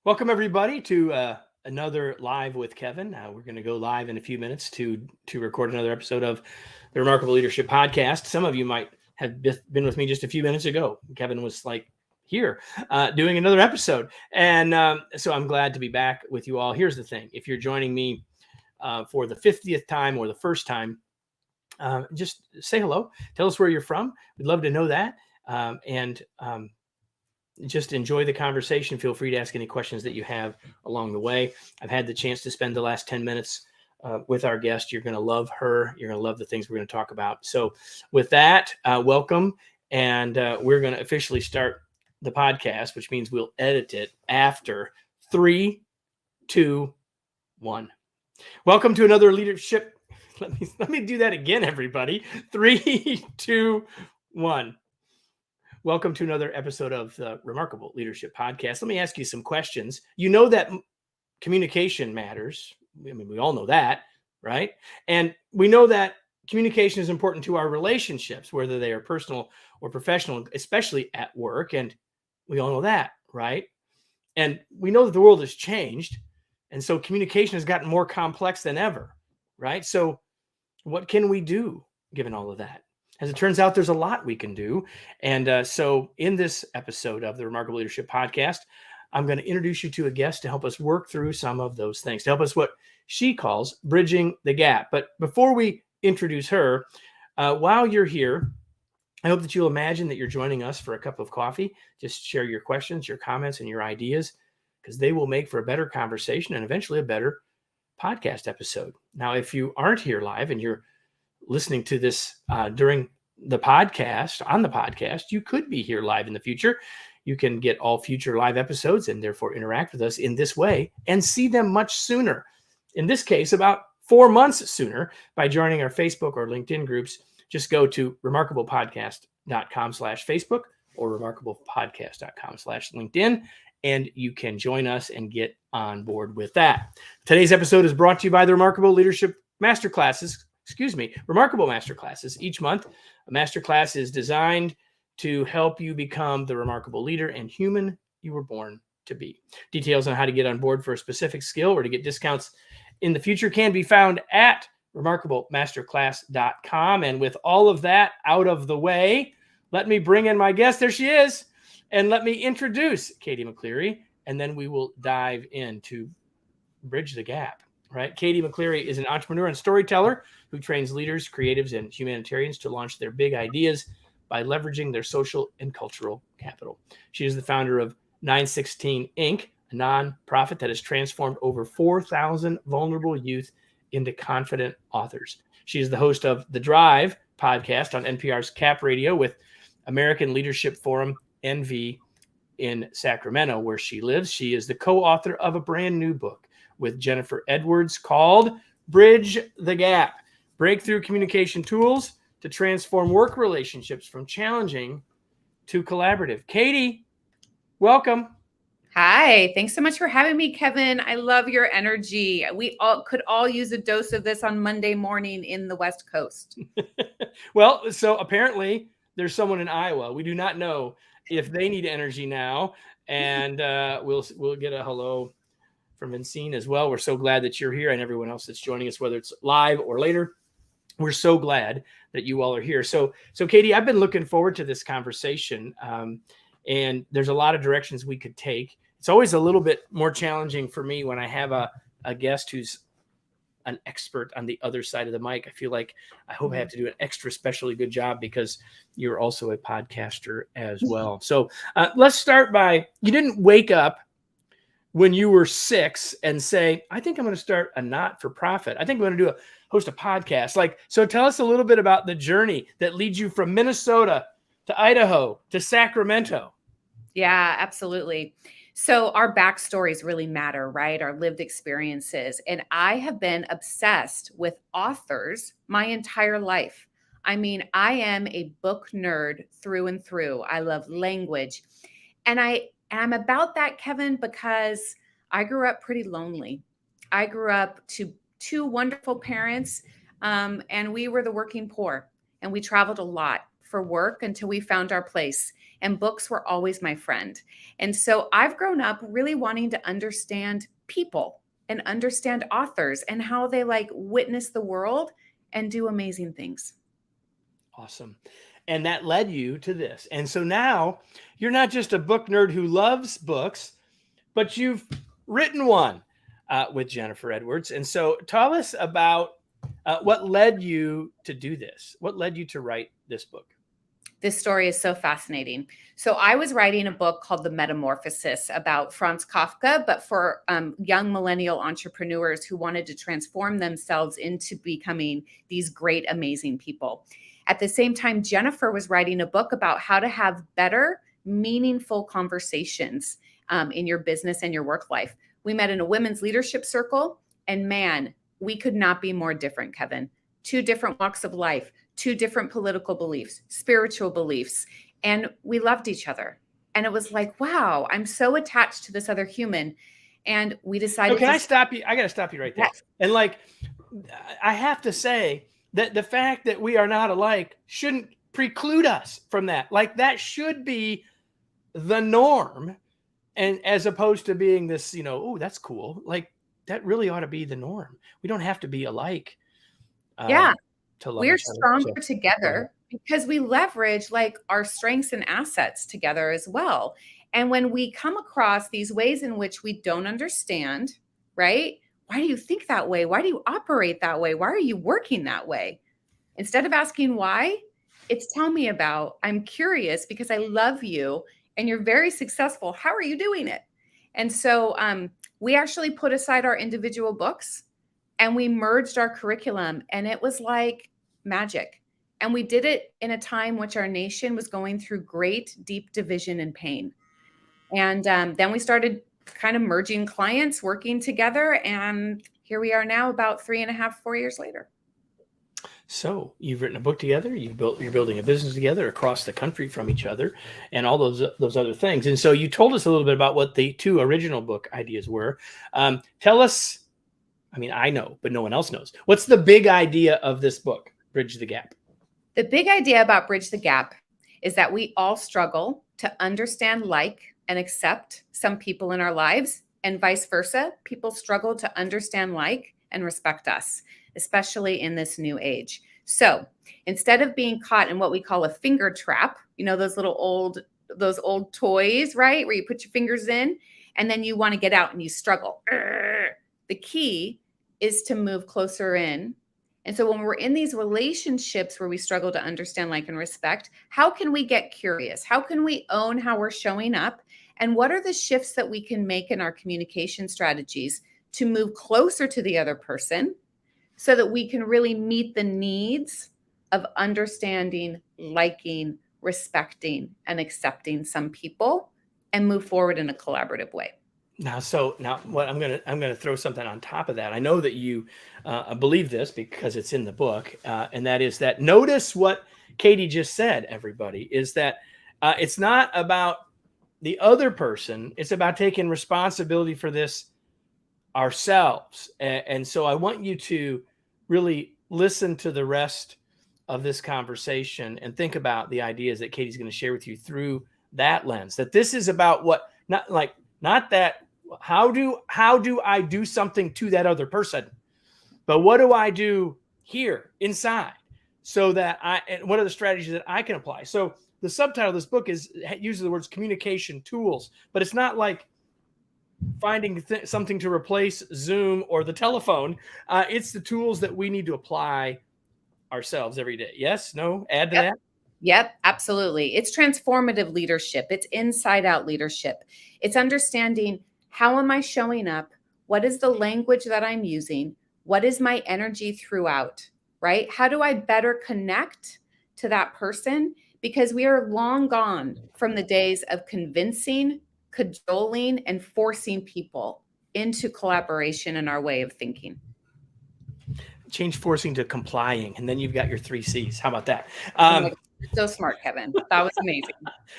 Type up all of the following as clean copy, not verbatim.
Welcome everybody to another live with Kevin. We're going to go live in a few minutes to record another episode of the Remarkable Leadership Podcast. Some of you might have been with me just a few minutes ago. Kevin was here doing another episode, and so I'm glad to be back with you all. Here's the thing: if you're joining me for the 50th time or the first time, just say hello. Tell us where you're from. We'd love to know that, and just enjoy the conversation. Feel free to ask any questions that you have along the way. I've had the chance to spend the last 10 minutes with our guest. You're going to love her. You're going to love the things we're going to talk about. So with that, welcome. And we're going to officially start the podcast, which means we'll edit it after 3, 2, 1. Welcome to another leadership. Let me do that again, everybody. 3, 2, 1. Welcome to another episode of the Remarkable Leadership Podcast. Let me ask you some questions. You know that communication matters. I mean, we all know that, right? And we know that communication is important to our relationships, whether they are personal or professional, especially at work. And we all know that, right? And we know that the world has changed. And so communication has gotten more complex than ever, right? So what can we do given all of that? As it turns out, there's a lot we can do. And so in this episode of the Remarkable Leadership Podcast, I'm going to introduce you to a guest to help us work through some of those things, to help us what she calls bridging the gap. But before we introduce her, while you're here, I hope that you'll imagine that you're joining us for a cup of coffee. Just share your questions, your comments, and your ideas, because they will make for a better conversation and eventually a better podcast episode. Now, if you aren't here live and you're listening to this during the podcast, on the podcast, you could be here live in the future. You can get all future live episodes and therefore interact with us in this way and see them much sooner. In this case, about 4 months sooner by joining our Facebook or LinkedIn groups. Just go to remarkablepodcast.com/Facebook or remarkablepodcast.com/LinkedIn, and you can join us and get on board with that. Today's episode is brought to you by the Remarkable Leadership Remarkable Masterclasses. Each month, a masterclass is designed to help you become the remarkable leader and human you were born to be. Details on how to get on board for a specific skill or to get discounts in the future can be found at remarkablemasterclass.com. And with all of that out of the way, let me bring in my guest. There she is. And let me introduce Katie McCleary, and then we will dive into Bridge the Gap. Right? Katie McCleary is an entrepreneur and storyteller who trains leaders, creatives, and humanitarians to launch their big ideas by leveraging their social and cultural capital. She is the founder of 916 Inc., a nonprofit that has transformed over 4,000 vulnerable youth into confident authors. She is the host of The Drive podcast on NPR's Cap Radio with American Leadership Forum, NV, in Sacramento, where she lives. She is the co-author of a brand new book with Jennifer Edwards called Bridge the Gap: Breakthrough Communication Tools to Transform Work Relationships from Challenging to Collaborative. Katie, welcome. Hi, thanks so much for having me, Kevin. I love your energy. We could all use a dose of this on Monday morning in the West Coast. Well, so apparently there's someone in Iowa. We do not know if they need energy now, and we'll get a hello from Vincine as well. We're so glad that you're here, and everyone else that's joining us, whether it's live or later. We're so glad that you all are here. So Katie, I've been looking forward to this conversation, and there's a lot of directions we could take. It's always a little bit more challenging for me when I have a guest who's an expert on the other side of the mic. I feel like I hope I have to do an extra specially good job because you're also a podcaster as well. So let's start by, you didn't wake up when you were 6 and say, I think I'm going to start a not-for-profit. I think I'm going to host a podcast. So tell us a little bit about the journey that leads you from Minnesota to Idaho to Sacramento. Yeah, absolutely. So our backstories really matter, right? Our lived experiences. And I have been obsessed with authors my entire life. I mean, I am a book nerd through and through. I love language. And I'm about that, Kevin, because I grew up pretty lonely. I grew up to 2 wonderful parents, and we were the working poor, and we traveled a lot for work until we found our place. and books were always my friend. And so I've grown up really wanting to understand people and understand authors and how they like witness the world and do amazing things. Awesome. And that led you to this. And so now you're not just a book nerd who loves books, but you've written one with Jennifer Edwards. And so tell us about what led you to do this. What led you to write this book? This story is so fascinating. So I was writing a book called The Metamorphosis about Franz Kafka, but for young millennial entrepreneurs who wanted to transform themselves into becoming these great, amazing people. At the same time, Jennifer was writing a book about how to have better, meaningful conversations in your business and your work life. We met in a women's leadership circle, and man, we could not be more different, Kevin. 2 different walks of life, 2 different political beliefs, spiritual beliefs, and we loved each other. And it was like, wow, I'm so attached to this other human. And we decided. So can I stop you? I got to stop you right there. Yes. And like, I have to say that the fact that we are not alike shouldn't preclude us from that. Like, that should be the norm. And as opposed to being this, oh, that's cool. Like, that really ought to be the norm. We don't have to be alike. Yeah. To love We're each other. stronger together because we leverage like our strengths and assets together as well. And when we come across these ways in which we don't understand, right? Why do you think that way? Why do you operate that way? Why are you working that way? Instead of asking why, it's tell me about. I'm curious because I love you and you're very successful. How are you doing it? And so we actually put aside our individual books and we merged our curriculum, and it was like magic. And we did it in a time which our nation was going through great, deep division and pain. And then we started kind of merging clients, working together. And here we are now about 3.5, 4 years later. So you've written a book together, you're building a business together across the country from each other, and all those other things. And so you told us a little bit about what the 2 original book ideas were. Tell us, I mean, I know, but no one else knows. What's the big idea of this book, Bridge the Gap? The big idea about Bridge the Gap is that we all struggle to understand, like, and accept some people in our lives, and vice versa. People struggle to understand, like, and respect us, especially in this new age. So instead of being caught in what we call a finger trap, those old toys, right? Where you put your fingers in and then you want to get out and you struggle. The key is to move closer in. And so when we're in these relationships where we struggle to understand, like, and respect, how can we get curious? How can we own how we're showing up? And what are the shifts that we can make in our communication strategies to move closer to the other person so that we can really meet the needs of understanding, liking, respecting, and accepting some people and move forward in a collaborative way? Now what I'm gonna throw something on top of that. I know that you believe this because it's in the book, and that is that notice what Katie just said. Everybody is that it's not about the other person; it's about taking responsibility for this ourselves. And so I want you to really listen to the rest of this conversation and think about the ideas that Katie's going to share with you through that lens. That this is about not that how do I do something to that other person, but what do I do here inside so that and what are the strategies that I can apply? So the subtitle of this book uses the words communication tools, but it's not like finding something to replace Zoom or the telephone. It's the tools that we need to apply ourselves every day. Yes, no, add to that. Yep, absolutely. It's transformative leadership. It's inside out leadership. It's understanding, how am I showing up? What is the language that I'm using? What is my energy throughout, right? How do I better connect to that person? Because we are long gone from the days of convincing, cajoling, and forcing people into collaboration in our way of thinking. Change forcing to complying, and then you've got your 3 C's. How about that? So smart, Kevin. That was amazing.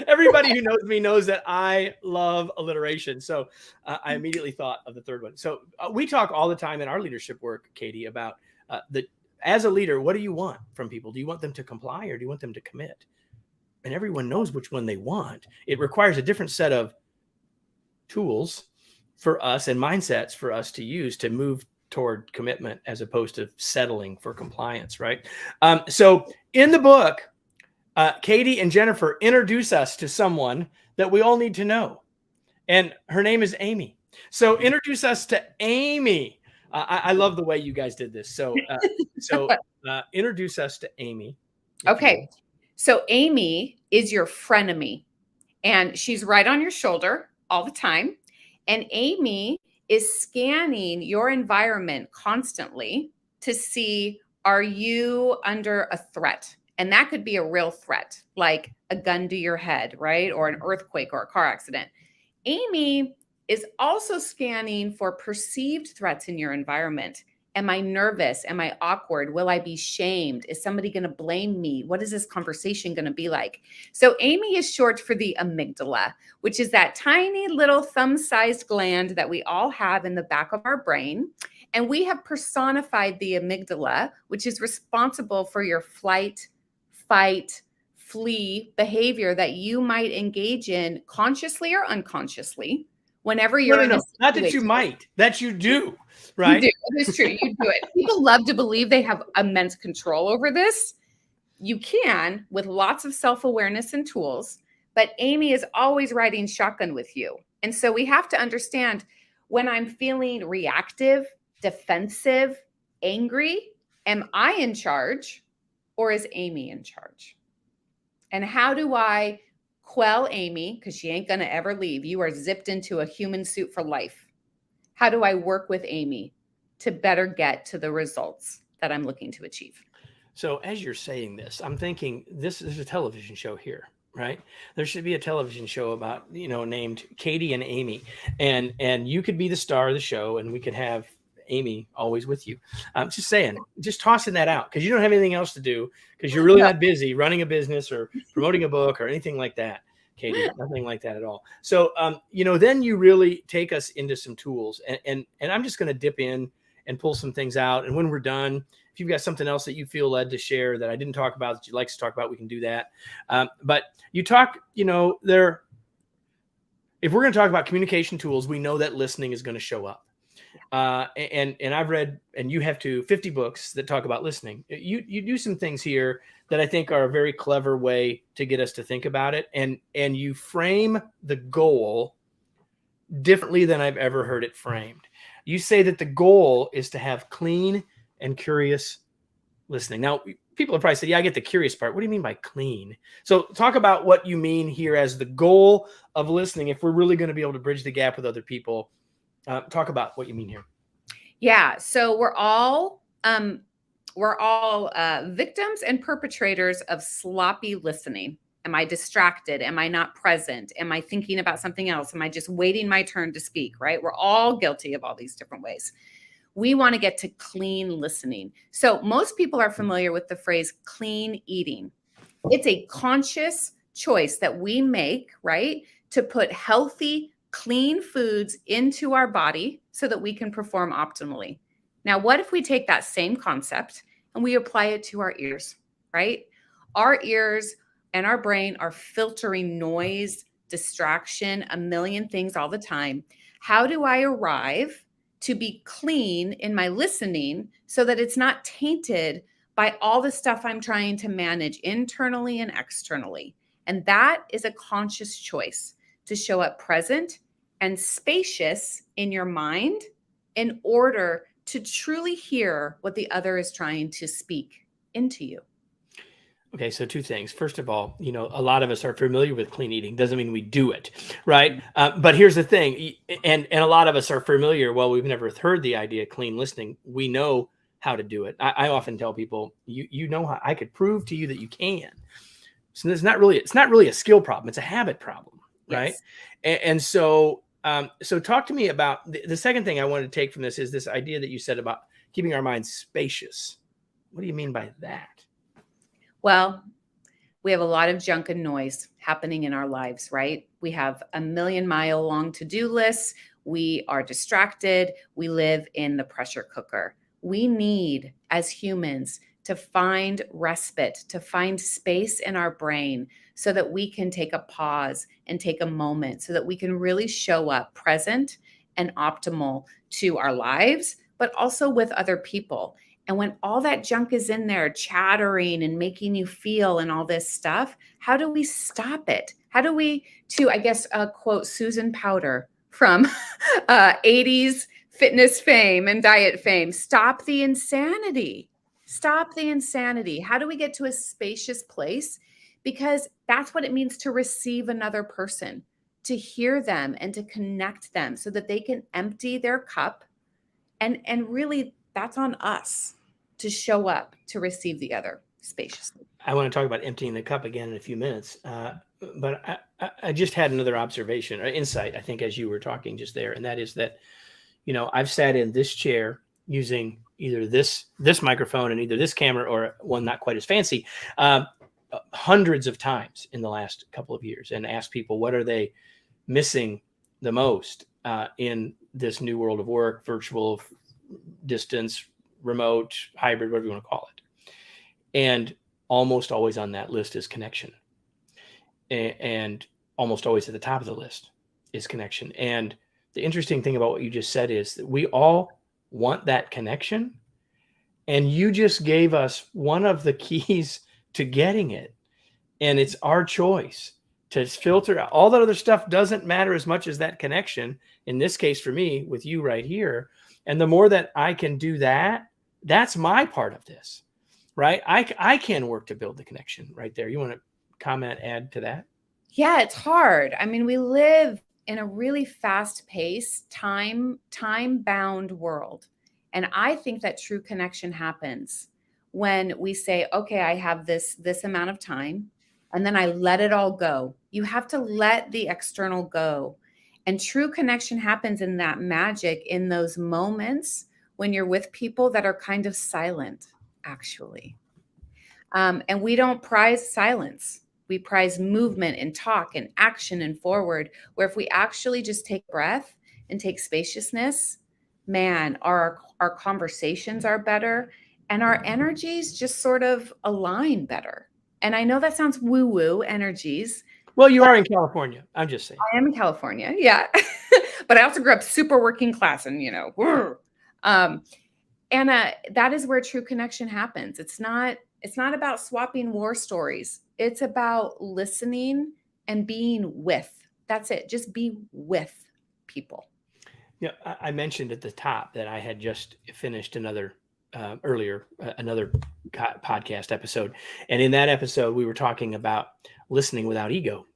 Everybody who knows me knows that I love alliteration. So I immediately thought of the third one. So we talk all the time in our leadership work, Katie, about as a leader, what do you want from people? Do you want them to comply or do you want them to commit? and everyone knows which one they want. It requires a different set of tools for us and mindsets for us to use to move toward commitment as opposed to settling for compliance, right? So in the book, Katie and Jennifer introduce us to someone that we all need to know, and her name is Amy. So introduce us to Amy. I love the way you guys did this. So introduce us to Amy. Okay. So Amy is your frenemy, and she's right on your shoulder all the time. And Amy is scanning your environment constantly to see, are you under a threat? And that could be a real threat, like a gun to your head, right? Or an earthquake or a car accident. Amy is also scanning for perceived threats in your environment. Am I nervous? Am I awkward? Will I be shamed? Is somebody going to blame me? What is this conversation going to be like? So Amy is short for the amygdala, which is that tiny little thumb-sized gland that we all have in the back of our brain. And we have personified the amygdala, which is responsible for your flight, fight, flee behavior that you might engage in consciously or unconsciously whenever you're in a situation. Not that you might, that you do, right? You do. It is true. You do it. People love to believe they have immense control over this. You can with lots of self-awareness and tools, but Amy is always riding shotgun with you. And so we have to understand, when I'm feeling reactive, defensive, angry, am I in charge or is Amy in charge? And how do I quell Amy? Because she ain't going to ever leave. You are zipped into a human suit for life. How do I work with Amy to better get to the results that I'm looking to achieve? So as you're saying this, I'm thinking this is a television show here, right? There should be a television show about, named Katie and Amy, and you could be the star of the show, and we could have Amy always with you. I'm just saying, just tossing that out, because you don't have anything else to do, because you're really not busy running a business or promoting a book or anything like that, Katie. Nothing like that at all. So, then you really take us into some tools, and I'm just going to dip in and pull some things out. And when we're done, if you've got something else that you feel led to share that I didn't talk about that you'd like to talk about, we can do that. But you talk, if we're going to talk about communication tools, we know that listening is going to show up. And I've read, and you have 50 books that talk about listening. You do some things here that I think are a very clever way to get us to think about it. And you frame the goal differently than I've ever heard it framed. You say that the goal is to have clean and curious listening. Now, people have probably said, yeah, I get the curious part. What do you mean by clean? So talk about what you mean here as the goal of listening. If we're really going to be able to bridge the gap with other people, talk about what you mean here. Yeah. So we're all victims and perpetrators of sloppy listening. Am I distracted? Am I not present? Am I thinking about something else? Am I just waiting my turn to speak, right? We're all guilty of all these different ways. We want to get to clean listening. So most people are familiar with the phrase clean eating. It's a conscious choice that we make, right, to put healthy, clean foods into our body so that we can perform optimally. Now, what if we take that same concept and we apply it to our ears, right? Our ears and our brain are filtering noise, distraction, a million things all the time. How do I arrive to be clean in my listening so that it's not tainted by all the stuff I'm trying to manage internally and externally? And that is a conscious choice to show up present and spacious in your mind in order to truly hear what the other is trying to speak into you. Okay, so two things. First of all, a lot of us are familiar with clean eating. Doesn't mean we do it, right? But here's the thing, and a lot of us are familiar. Well, we've never heard the idea of clean listening. We know how to do it. I often tell people, you know how I could prove to you that you can. So it's not really a skill problem. It's a habit problem, right? Yes. And so talk to me about the second thing I wanted to take from this is this idea that you said about keeping our minds spacious. What do you mean by that? Well, we have a lot of junk and noise happening in our lives, right? We have a 1,000,000-mile long to-do lists. We are distracted. We live in the pressure cooker. We need, as humans, to find respite, to find space in our brain so that we can take a pause and take a moment so that we can really show up present and optimal to our lives, but also with other people. And when all that junk is in there chattering and making you feel and all this stuff, how do we stop it? How do we, to, I guess, quote Susan Powter from 80s fitness fame and diet fame, stop the insanity. Stop the insanity. How do we get to a spacious place? Because that's what it means to receive another person, to hear them and to connect them so that they can empty their cup. And really, that's on us to show up to receive the other spaciously. I want to talk about emptying the cup again in a few minutes. But I just had another observation or insight, I think, as you were talking just there. And that is that, I've sat in this chair using either this microphone and either this camera or one not quite as fancy, hundreds of times in the last couple of years, and asked people, what are they missing the most in this new world of work, virtual, distance, remote, hybrid, whatever you want to call it. And almost always on that list is connection. And almost always at the top of the list is connection. And the interesting thing about what you just said is that we all want that connection. And you just gave us one of the keys to getting it. And it's our choice to filter out. All that other stuff doesn't matter as much as that connection. In this case, for me, with you right here. And the more that I can do that, that's my part of this, right? I can work to build the connection right there. You want to comment, add to that? Yeah, it's hard. I mean, we live in a really fast-paced, time-bound world. And I think that true connection happens when we say, okay, I have this amount of time, and then I let it all go. You have to let the external go. And true connection happens in that magic, in those moments when you're with people that are kind of silent, actually. And we don't prize silence. We prize movement and talk and action and forward, where if we actually just take breath and take spaciousness, man, our conversations are better and our energies just sort of align better. And I know that sounds woo-woo, energies. Well, you are in California. I'm just saying. I am in California, yeah. But I also grew up super working class and, that is where true connection happens. It's not about swapping war stories. It's about listening and being with. That's it. Just be with people. Yeah, I mentioned at the top that I had just finished another podcast episode. And in that episode, we were talking about listening without ego,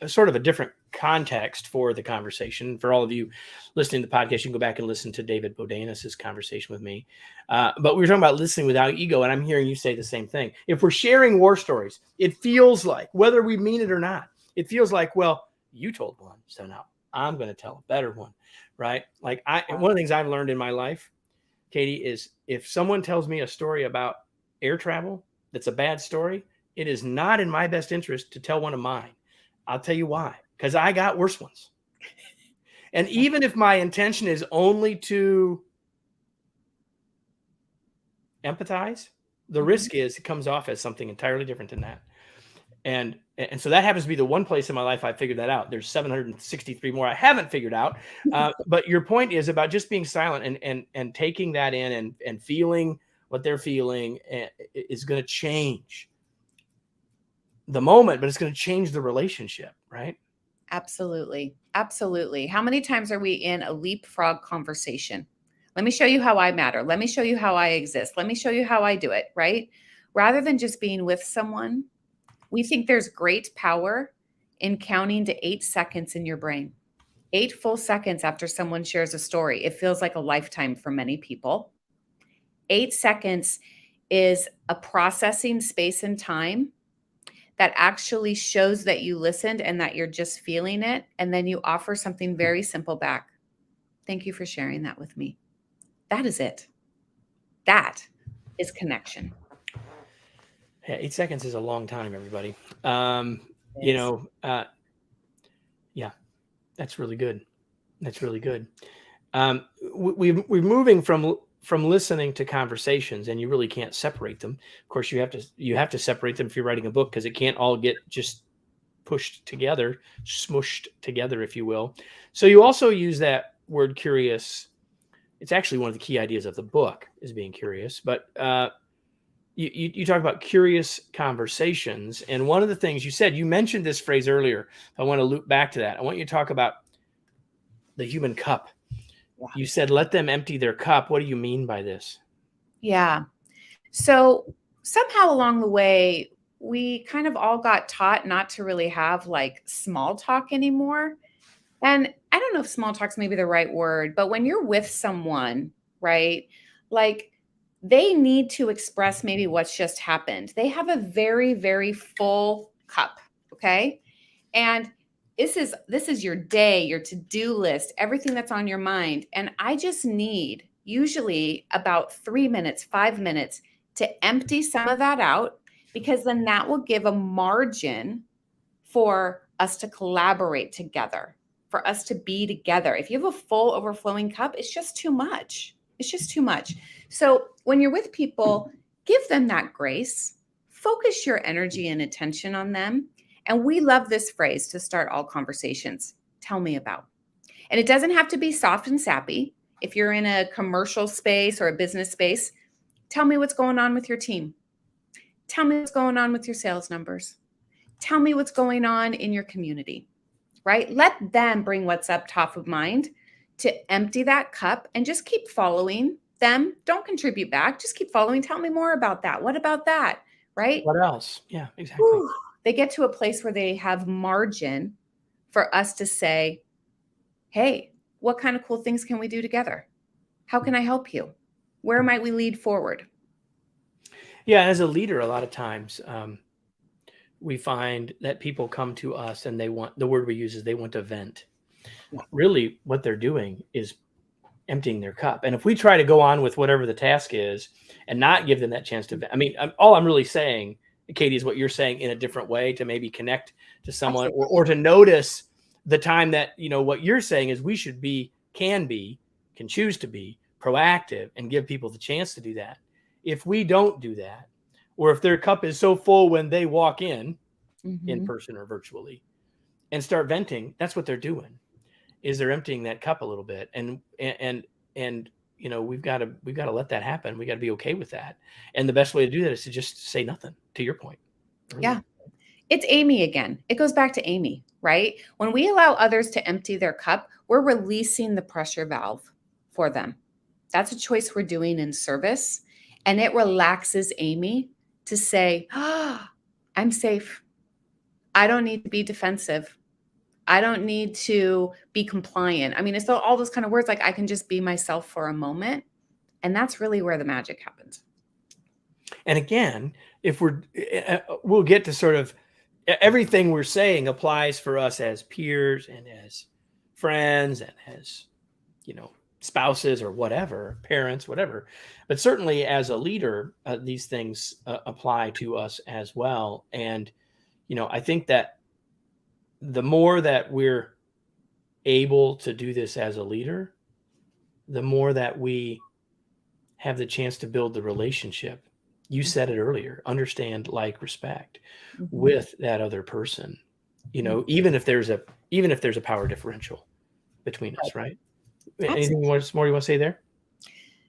sort of a different context for the conversation. For all of you listening to the podcast, you can go back and listen to David Bodanis' conversation with me. But we were talking about listening without ego, and I'm hearing you say the same thing. If we're sharing war stories, it feels like, whether we mean it or not, it feels like, well, you told one, so now I'm going to tell a better one, right? Like one of the things I've learned in my life, Katie, is if someone tells me a story about air travel that's a bad story, it is not in my best interest to tell one of mine. I'll tell you why. Because I got worse ones. And even if my intention is only to empathize, the risk is it comes off as something entirely different than that. And so that happens to be the one place in my life I figured that out. There's 763 more I haven't figured out. But your point is about just being silent and taking that in and feeling what they're feeling is going to change the moment, but it's going to change the relationship, right? Absolutely. Absolutely. How many times are we in a leapfrog conversation? Let me show you how I matter. Let me show you how I exist. Let me show you how I do it, right? Rather than just being with someone, we think there's great power in counting to 8 seconds in your brain. 8 full seconds after someone shares a story. It feels like a lifetime for many people. 8 seconds is a processing space and time that actually shows that you listened and that you're just feeling it. And then you offer something very simple back. Thank you for sharing that with me. That is it. That is connection. Yeah, 8 seconds is a long time, everybody. Yeah, that's really good. That's really good. We're moving from from listening to conversations, and you really can't separate them. Of course, you have to separate them if you're writing a book, because it can't all get just pushed together, smushed together, if you will. So you also use that word curious. It's actually one of the key ideas of the book, is being curious. But you talk about curious conversations, and one of the things you said, you mentioned this phrase earlier. I want to loop back to that. I want you to talk about the human cup. Yeah. You said, let them empty their cup. What do you mean by this? Yeah. So somehow along the way, we kind of all got taught not to really have like small talk anymore. And I don't know if small talk's maybe the right word, but when you're with someone, right, like they need to express maybe what's just happened. They have a very, very full cup. Okay. And this is your day, your to-do list, everything that's on your mind. And I just need usually about 3 minutes, 5 minutes to empty some of that out, because then that will give a margin for us to collaborate together, for us to be together. If you have a full overflowing cup, it's just too much. It's just too much. So when you're with people, give them that grace, focus your energy and attention on them. And we love this phrase to start all conversations. Tell me about. And it doesn't have to be soft and sappy. If you're in a commercial space or a business space, tell me what's going on with your team. Tell me what's going on with your sales numbers. Tell me what's going on in your community, right? Let them bring what's up top of mind to empty that cup, and just keep following them. Don't contribute back. Just keep following. Tell me more about that. What about that? Right? What else? Yeah, exactly. Whew. They get to a place where they have margin for us to say, hey, what kind of cool things can we do together? How can I help you? Where might we lead forward? Yeah, as a leader, a lot of times we find that people come to us and they want, the word we use is they want to vent. Really, what they're doing is emptying their cup. And if we try to go on with whatever the task is and not give them that chance to vent, I mean, all I'm really saying, Katie, is what you're saying in a different way, to maybe connect to someone, or to notice the time that, what you're saying is we should be, can choose to be proactive and give people the chance to do that. If we don't do that, or if their cup is so full when they walk in person or virtually, and start venting, that's what they're doing, is they're emptying that cup a little bit. And we've got to let that happen. We got to be okay with that. And the best way to do that is to just say nothing, to your point. Yeah. It's Amy again. It goes back to Amy, right? When we allow others to empty their cup, we're releasing the pressure valve for them. That's a choice we're doing in service. And it relaxes Amy to say, I'm safe. I don't need to be defensive. I don't need to be compliant. I mean, it's all those kind of words, like I can just be myself for a moment. And that's really where the magic happens. And again, if we'll get to sort of everything we're saying applies for us as peers and as friends and as, spouses or whatever, parents, whatever. But certainly as a leader, these things apply to us as well. And, I think that the more that we're able to do this as a leader, the more that we have the chance to build the relationship. You said it earlier, understand, like, respect with that other person, even if there's a power differential between us, right? Anything more you want to say there?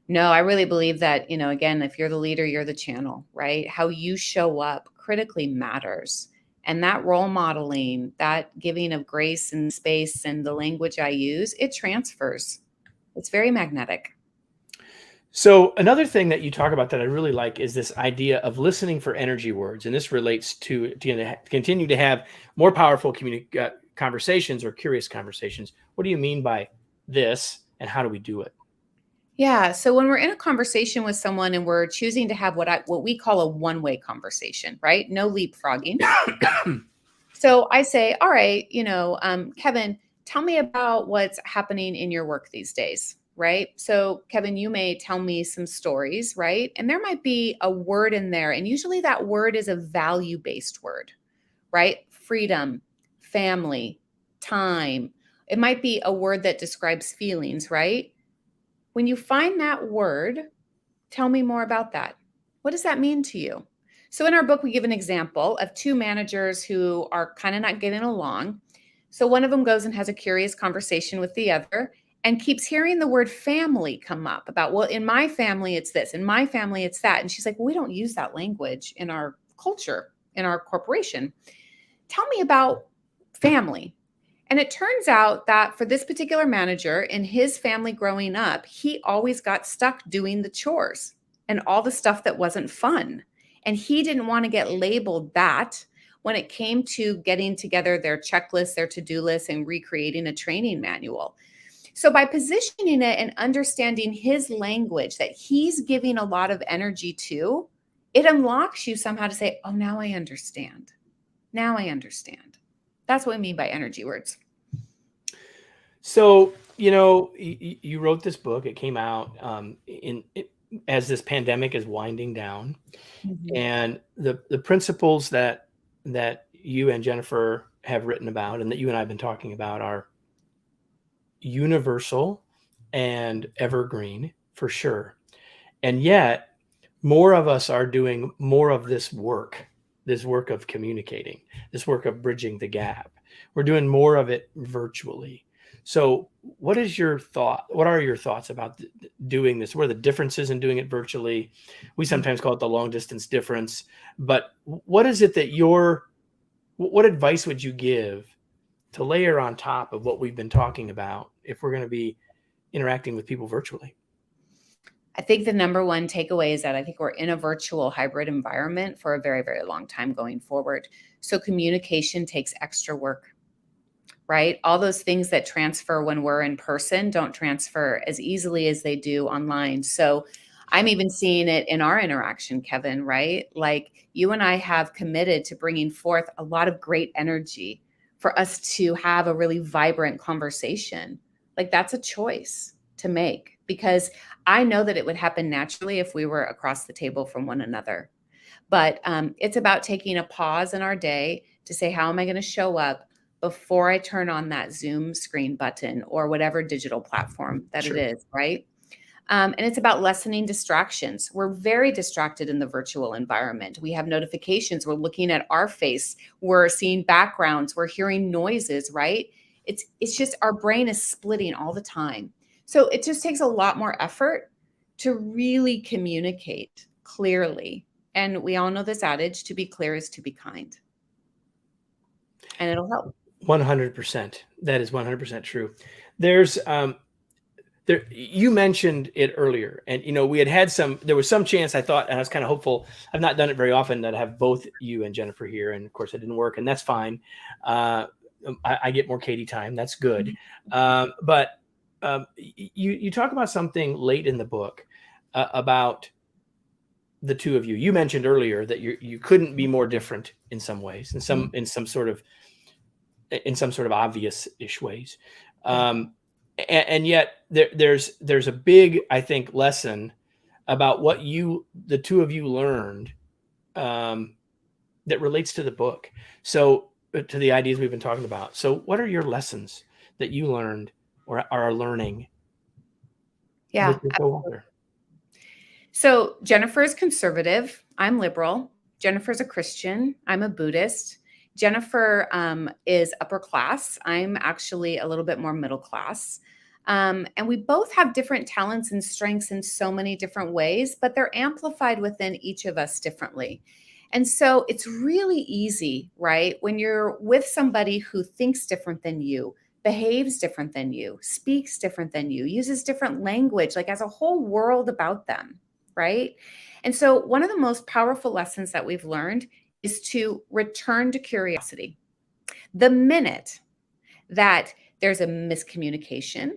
No, I really believe that, again, if you're the leader, you're the channel, right? How you show up critically matters. And that role modeling, that giving of grace and space and the language I use, it transfers. It's very magnetic. So another thing that you talk about that I really like is this idea of listening for energy words. And this relates to continue to have more powerful conversations or curious conversations. What do you mean by this, and how do we do it? Yeah. So when we're in a conversation with someone and we're choosing to have what we call a one-way conversation, right? No leapfrogging. So I say, all right, Kevin, tell me about what's happening in your work these days, right? So Kevin, you may tell me some stories, right? And there might be a word in there. And usually that word is a value-based word, right? Freedom, family, time. It might be a word that describes feelings, right? When you find that word, tell me more about that. What does that mean to you? So in our book, we give an example of two managers who are kind of not getting along. So one of them goes and has a curious conversation with the other and keeps hearing the word family come up about, well, in my family, it's this, in my family, it's that. And she's like, well, we don't use that language in our culture, in our corporation. Tell me about family. And it turns out that for this particular manager in his family growing up, he always got stuck doing the chores and all the stuff that wasn't fun. And he didn't want to get labeled that when it came to getting together their checklist, their to-do list, and recreating a training manual. So by positioning it and understanding his language that he's giving a lot of energy to, it unlocks you somehow to say, oh, now I understand. Now I understand. That's what I mean by energy words. So, you wrote this book. It came out as this pandemic is winding down, and the principles that you and Jennifer have written about, and that you and I have been talking about, are universal and evergreen for sure. And yet, more of us are doing more of this work of communicating, this work of bridging the gap. We're doing more of it virtually. So what is your thought? What are your thoughts about doing this? What are the differences in doing it virtually? We sometimes call it the long distance difference, but what is it that what advice would you give to layer on top of what we've been talking about if we're going to be interacting with people virtually? I think the number one takeaway is that I think we're in a virtual hybrid environment for a very, very long time going forward. So communication takes extra work, right? All those things that transfer when we're in person don't transfer as easily as they do online. So I'm even seeing it in our interaction, Kevin, right? Like you and I have committed to bringing forth a lot of great energy for us to have a really vibrant conversation. Like that's a choice to make, because I know that it would happen naturally if we were across the table from one another. But it's about taking a pause in our day to say, how am I going to show up before I turn on that Zoom screen button or whatever digital platform that Sure. it is, right? And it's about lessening distractions. We're very distracted in the virtual environment. We have notifications. We're looking at our face. We're seeing backgrounds. We're hearing noises, right? It's just our brain is splitting all the time. So it just takes a lot more effort to really communicate clearly. And we all know this adage, to be clear is to be kind. And it'll help. 100%. That is 100% true. There's you mentioned it earlier, and there was some chance, I thought, and I was kind of hopeful. I've not done it very often, that I have both you and Jennifer here, and of course it didn't work, and that's fine. I get more Katie time. That's good. But you talk about something late in the book about the two of you. You mentioned earlier that you couldn't be more different in some ways, in some sort of obvious-ish ways. And yet there's a big, I think, lesson about what the two of you learned that relates to the book. So to the ideas we've been talking about. So what are your lessons that you learned or are learning? Yeah. With your co-author? So Jennifer is conservative. I'm liberal. Jennifer's a Christian. I'm a Buddhist. Jennifer is upper class. I'm actually a little bit more middle class. And we both have different talents and strengths in so many different ways, but they're amplified within each of us differently. And so it's really easy, right? When you're with somebody who thinks different than you, behaves different than you, speaks different than you, uses different language, like has a whole world about them, right? And so one of the most powerful lessons that we've learned is to return to curiosity. The minute that there's a miscommunication,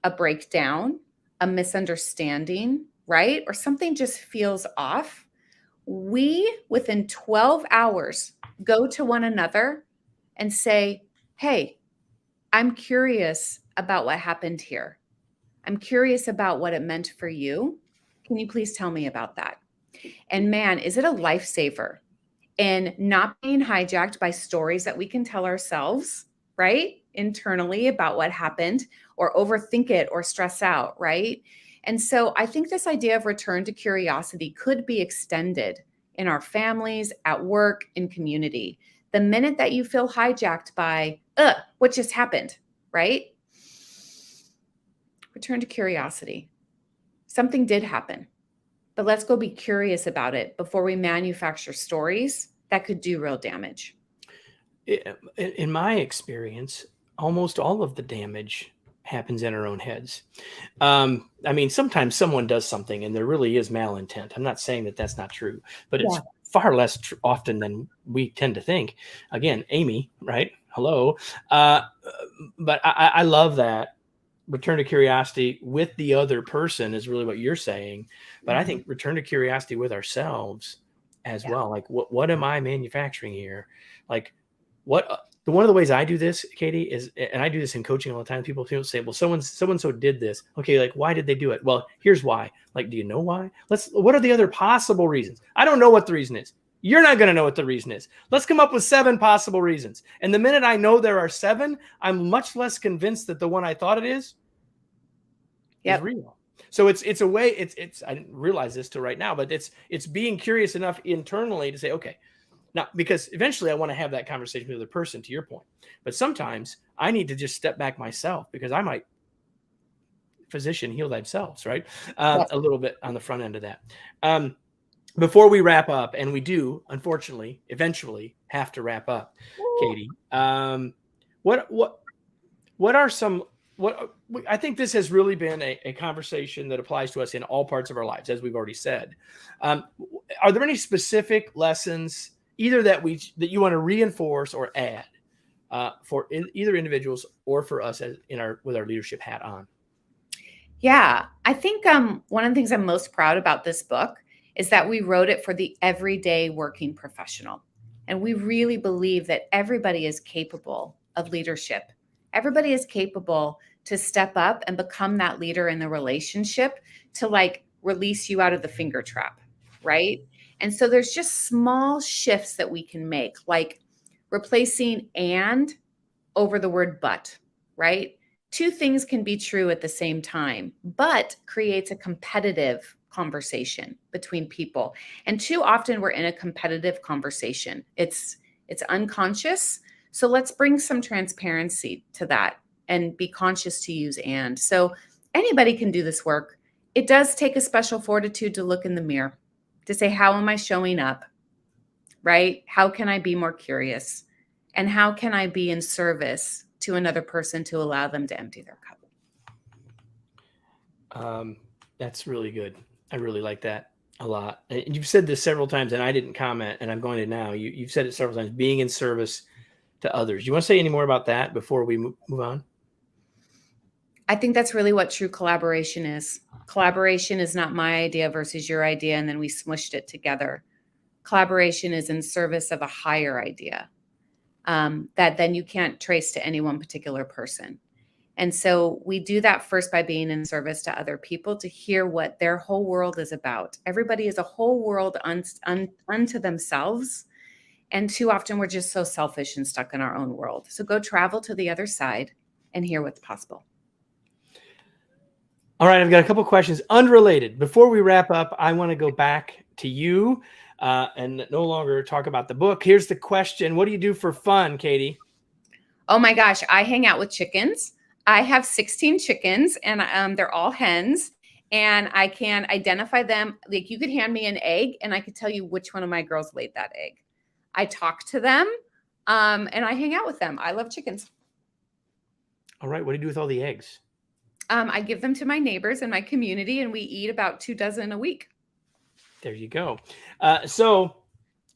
a breakdown, a misunderstanding, right? Or something just feels off, we, within 12 hours, go to one another and say, hey, I'm curious about what happened here. I'm curious about what it meant for you. Can you please tell me about that? And man, is it a lifesaver in not being hijacked by stories that we can tell ourselves, right? internally about what happened or overthink it or stress out, right? And so I think this idea of return to curiosity could be extended in our families, at work, in community. The minute that you feel hijacked by, what just happened, right? Return to curiosity. Something did happen, but let's go be curious about it before we manufacture stories that could do real damage. In my experience, almost all of the damage happens in our own heads. I mean, sometimes someone does something and there really is malintent. I'm not saying that that's not true, but it's far less often than we tend to think. Again, Amy, right? Hello. But I love that. Return to curiosity with the other person is really what you're saying. But I think return to curiosity with ourselves as well. Like, what am I manufacturing here? Like, one of the ways I do this, Katie, is, and I do this in coaching all the time. People say, well, so did this. Okay. Like, why did they do it? Well, here's why. Like, do you know why? What are the other possible reasons? I don't know what the reason is. You're not going to know what the reason is. Let's come up with 7 possible reasons. And the minute I know there are 7, I'm much less convinced that the one I thought it is real. So it's a way, it's I didn't realize this till right now, but it's being curious enough internally to say, okay, now, because eventually I want to have that conversation with the person, to your point. But sometimes I need to just step back myself, because I might, physician, heal thyself, right? A little bit on the front end of that. Before we wrap up, and we do, unfortunately, eventually have to wrap up, Katie, what are some, I think this has really been a conversation that applies to us in all parts of our lives, as we've already said. Are there any specific lessons either that you want to reinforce or add for either individuals or for us with our leadership hat on? Yeah, I think one of the things I'm most proud about this book is that we wrote it for the everyday working professional. And we really believe that everybody is capable of leadership. Everybody is capable to step up and become that leader in the relationship, to like release you out of the finger trap, right? And so there's just small shifts that we can make, like replacing and over the word but, right? 2 things can be true at the same time, but creates a competitive conversation between people. And too often we're in a competitive conversation. It's unconscious. So let's bring some transparency to that and be conscious to use and. So anybody can do this work. It does take a special fortitude to look in the mirror, to say, how am I showing up, right? How can I be more curious? And how can I be in service to another person to allow them to empty their cup? That's really good. I really like that a lot. And you've said this several times, and I didn't comment, and I'm going to now. You've said it several times, being in service to others. You want to say any more about that before we move on? I think that's really what true collaboration is. Collaboration is not my idea versus your idea, and then we smushed it together. Collaboration is in service of a higher idea that then you can't trace to any one particular person. And so we do that first by being in service to other people, to hear what their whole world is about. Everybody is a whole world unto themselves. And too often we're just so selfish and stuck in our own world. So go travel to the other side and hear what's possible. All right, I've got a couple of questions unrelated. Before we wrap up, I want to go back to you and no longer talk about the book. Here's the question. What do you do for fun, Katie? Oh my gosh, I hang out with chickens. I have 16 chickens, and they're all hens, and I can identify them. Like, you could hand me an egg and I could tell you which one of my girls laid that egg. I talk to them and I hang out with them. I love chickens. All right. What do you do with all the eggs? I give them to my neighbors in my community, and we eat about 2 dozen a week. There you go. So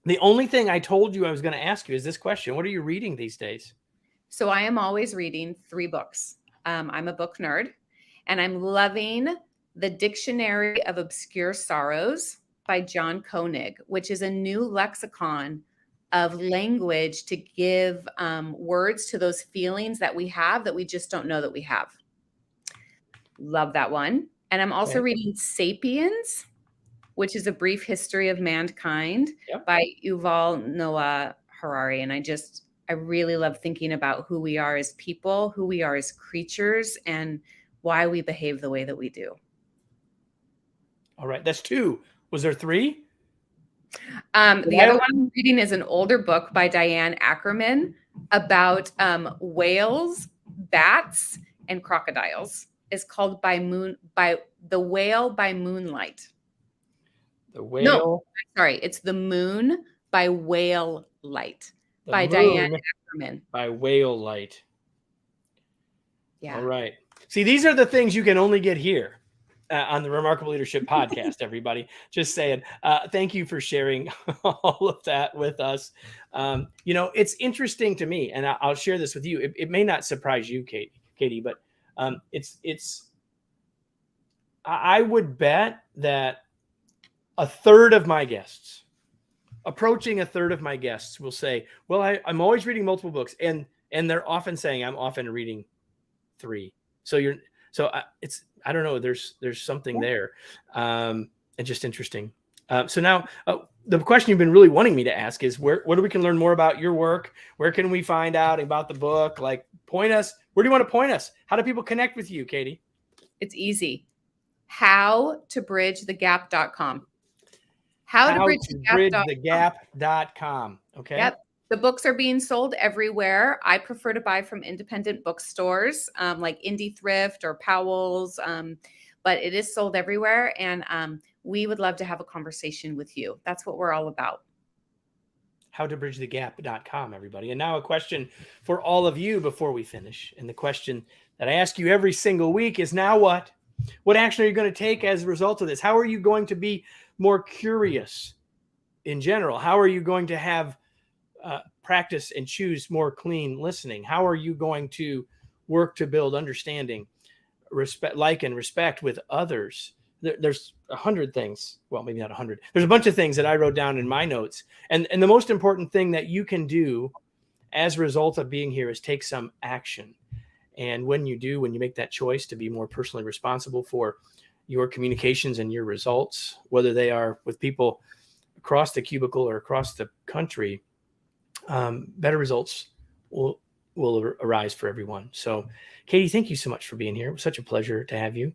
the only thing I told you I was going to ask you is this question. What are you reading these days? So I am always reading 3 books. I'm a book nerd, and I'm loving The Dictionary of Obscure Sorrows by John Koenig, which is a new lexicon of language to give words to those feelings that we have that we just don't know that we have. Love that one. And I'm also reading Sapiens, which is a brief history of mankind by Yuval Noah Harari. And I just I really love thinking about who we are as people, who we are as creatures, and why we behave the way that we do. All right. That's 2. Was there 3? The other one I'm reading is an older book by Diane Ackerman about whales, bats, and crocodiles. It's called The Whale by Moonlight. The Whale. No, sorry, it's The Moon by Whale Light by Moon Diane Ackerman. By Whale Light. Yeah. All right. See, these are the things you can only get here on the Remarkable Leadership Podcast, everybody. Just saying. Thank you for sharing all of that with us. It's interesting to me, and I'll share this with you. It may not surprise you, Katie, but I would bet that approaching a third of my guests will say, well, I'm always reading multiple books. And they're often saying I'm often reading 3. I don't know. There's something there. And just interesting. So now the question you've been really wanting me to ask is where we can learn more about your work? Where can we find out about the book? Like, point us. Where do you want to point us? How do people connect with you, Katie? It's easy. howtobridgethegap.com. Howtobridgethegap.com. Okay. Yep. The books are being sold everywhere. I prefer to buy from independent bookstores like Indie Thrift or Powell's, but it is sold everywhere. And we would love to have a conversation with you. That's what we're all about. Howtobridgethegap.com, everybody. And now a question for all of you before we finish. And the question that I ask you every single week is, now what? What action are you going to take as a result of this? How are you going to be more curious in general? How are you going to have practice and choose more clean listening? How are you going to work to build understanding, respect, and respect with others? There's 100 things. Well, maybe not 100. There's a bunch of things that I wrote down in my notes. And the most important thing that you can do as a result of being here is take some action. And when you make that choice to be more personally responsible for your communications and your results, whether they are with people across the cubicle or across the country, better results will arise for everyone. So, Katie, thank you so much for being here. It was such a pleasure to have you.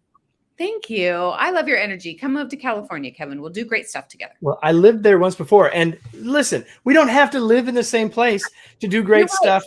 Thank you. I love your energy. Come move to California, Kevin. We'll do great stuff together. Well, I lived there once before. And listen, we don't have to live in the same place to do great stuff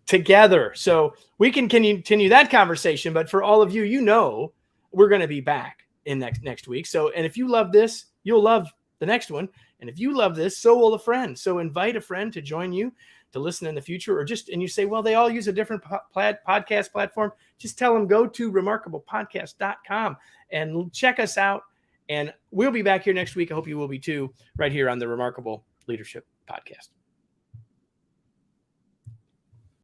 together. So we can continue that conversation. But for all of you, we're going to be back in next week. So, and if you love this, you'll love the next one. And if you love this, so will a friend. So invite a friend to join you to listen in the future, and you say, well, they all use a different podcast platform. Just tell them, go to remarkablepodcast.com and check us out. And we'll be back here next week. I hope you will be too, right here on the Remarkable Leadership Podcast.